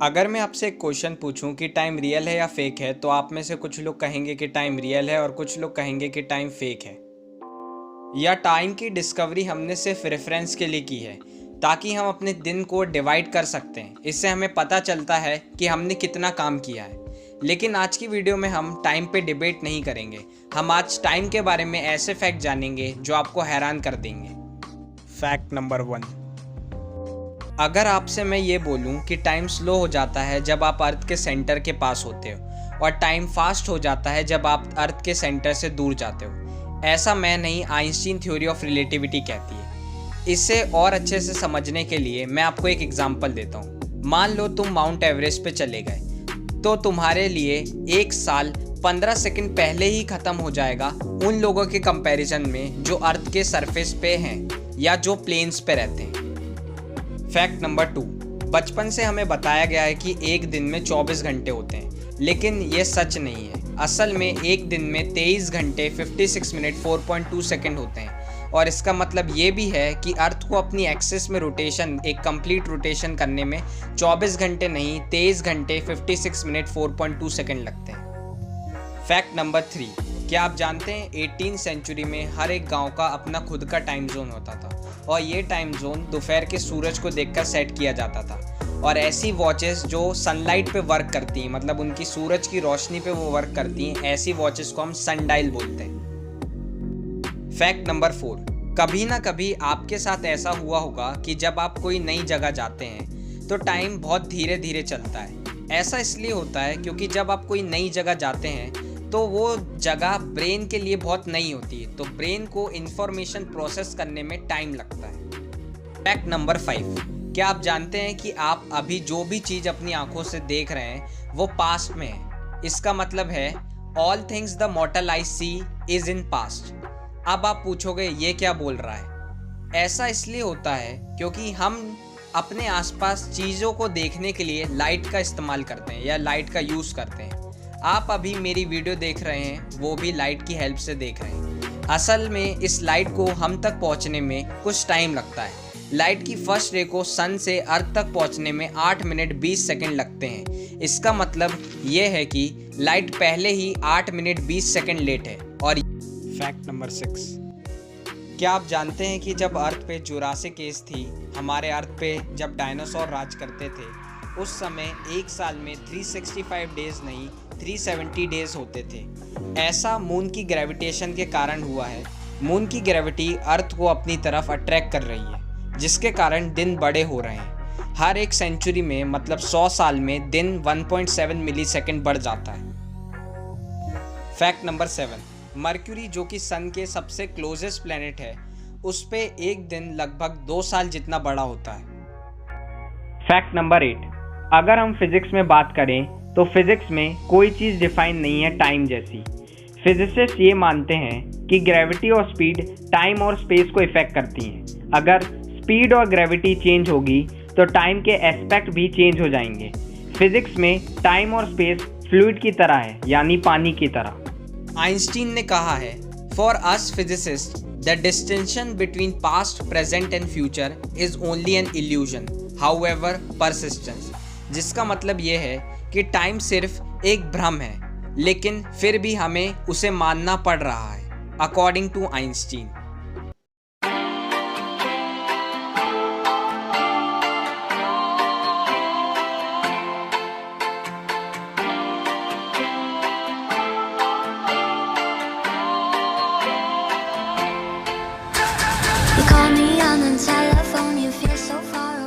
अगर मैं आपसे एक क्वेश्चन पूछूं कि टाइम रियल है या फेक है, तो आप में से कुछ लोग कहेंगे कि टाइम रियल है और कुछ लोग कहेंगे कि टाइम फेक है। या टाइम की डिस्कवरी हमने सिर्फ रेफरेंस के लिए की है, ताकि हम अपने दिन को डिवाइड कर सकते हैं। इससे हमें पता चलता है कि हमने कितना काम किया है। लेकिन आज की वीडियो में हम टाइम पे डिबेट नहीं करेंगे। हम आज टाइम के बारे में ऐसे फैक्ट जानेंगे जो आपको हैरान कर देंगे। Fact number 1। अगर आपसे मैं ये बोलूं कि टाइम स्लो हो जाता है जब आप अर्थ के सेंटर के पास होते हो और टाइम फास्ट हो जाता है जब आप अर्थ के सेंटर से दूर जाते हो, ऐसा मैं नहीं, आइंस्टीन थ्योरी ऑफ रिलेटिविटी कहती है। इसे और अच्छे से समझने के लिए मैं आपको एक एग्जांपल देता हूँ। मान लो तुम माउंट एवरेस्ट पे चले गए, तो तुम्हारे लिए 1 साल 15 सेकंड पहले ही ख़त्म हो जाएगा उन लोगों के कंपैरिजन में जो अर्थ के सरफेस पे हैं या जो प्लेन्स पे रहते हैं। Fact number 2। बचपन से हमें बताया गया है कि एक दिन में 24 घंटे होते हैं, लेकिन ये सच नहीं है। असल में एक दिन में 23 घंटे 56 मिनट 4.2 सेकंड होते हैं, और इसका मतलब ये भी है कि अर्थ को अपनी एक्सिस में रोटेशन, एक कंप्लीट रोटेशन करने में 24 घंटे नहीं, 23 घंटे 56 मिनट 4.2 सेकंड लगते हैं। Fact number 3। क्या आप जानते हैं 18वीं सेंचुरी में हर एक गांव का अपना खुद का टाइम जोन होता था, और ये टाइम जोन दोपहर के सूरज को देखकर सेट किया जाता था। और ऐसी वॉचेस जो सनलाइट पे वर्क करती हैं, मतलब उनकी सूरज की रोशनी पे वो वर्क करती हैं, ऐसी वॉचेस को हम सनडायल बोलते हैं। Fact number 4। कभी ना कभी आपके साथ ऐसा हुआ होगा कि जब आप कोई नई जगह जाते हैं तो टाइम बहुत धीरे धीरे चलता है। ऐसा इसलिए होता है क्योंकि जब आप कोई नई जगह जाते हैं तो वो जगह ब्रेन के लिए बहुत नई होती है, तो ब्रेन को इंफॉर्मेशन प्रोसेस करने में टाइम लगता है। Fact number 5। क्या आप जानते हैं कि आप अभी जो भी चीज़ अपनी आंखों से देख रहे हैं वो पास्ट में है। इसका मतलब है all things the mortal I see is in past. अब आप पूछोगे ये क्या बोल रहा है। ऐसा इसलिए होता है क्योंकि हम अपने आसपास चीज़ों को देखने के लिए लाइट का इस्तेमाल करते हैं या लाइट का यूज़ करते हैं। आप अभी मेरी वीडियो देख रहे हैं, वो भी लाइट की हेल्प से देख रहे हैं। असल में इस लाइट को हम तक पहुंचने में कुछ टाइम लगता है। लाइट की फर्स्ट रे को सन से अर्थ तक पहुंचने में 8 मिनट 20 सेकंड लगते हैं। इसका मतलब ये है कि लाइट पहले ही 8 मिनट 20 सेकंड लेट है। और फैक्ट नंबर 6। क्या आप जानते हैं कि जब अर्थ पे जुरासिक एज थी, हमारे अर्थ पे जब डायनासोर राज करते थे, उस समय एक साल में 365 डेज नहीं 370 डेज होते थे। ऐसा मून की ग्रेविटेशन के कारण हुआ है। मून की ग्रेविटी अर्थ को अपनी तरफ अट्रैक्ट कर रही है, जिसके कारण दिन बड़े हो रहे हैं। हर एक सेंचुरी में, मतलब 100 साल में, दिन 1.7 मिली सेकेंड बढ़ जाता है। Fact number 7। मर्क्यूरी, जो कि सन के सबसे क्लोजेस्ट प्लेनेट है, उस पे एक दिन लगभग 2 साल जितना बड़ा होता है। Fact number 8। अगर हम फिजिक्स में बात करें तो फिजिक्स में कोई चीज़ डिफाइन नहीं है टाइम जैसी। फिजिसिस्ट ये मानते हैं कि ग्रेविटी और स्पीड टाइम और स्पेस को इफेक्ट करती हैं। अगर स्पीड और ग्रेविटी चेंज होगी तो टाइम के एस्पेक्ट भी चेंज हो जाएंगे। फिजिक्स में टाइम और स्पेस फ्लूइड की तरह है, यानी पानी की तरह। आइंस्टीन ने कहा है, for us physicist the distinction between past, present and future is only an illusion, however persistence. जिसका मतलब ये है कि टाइम सिर्फ एक भ्रम है, लेकिन फिर भी हमें उसे मानना पड़ रहा है, according to Einstein. You call me on the telephone, you feel so far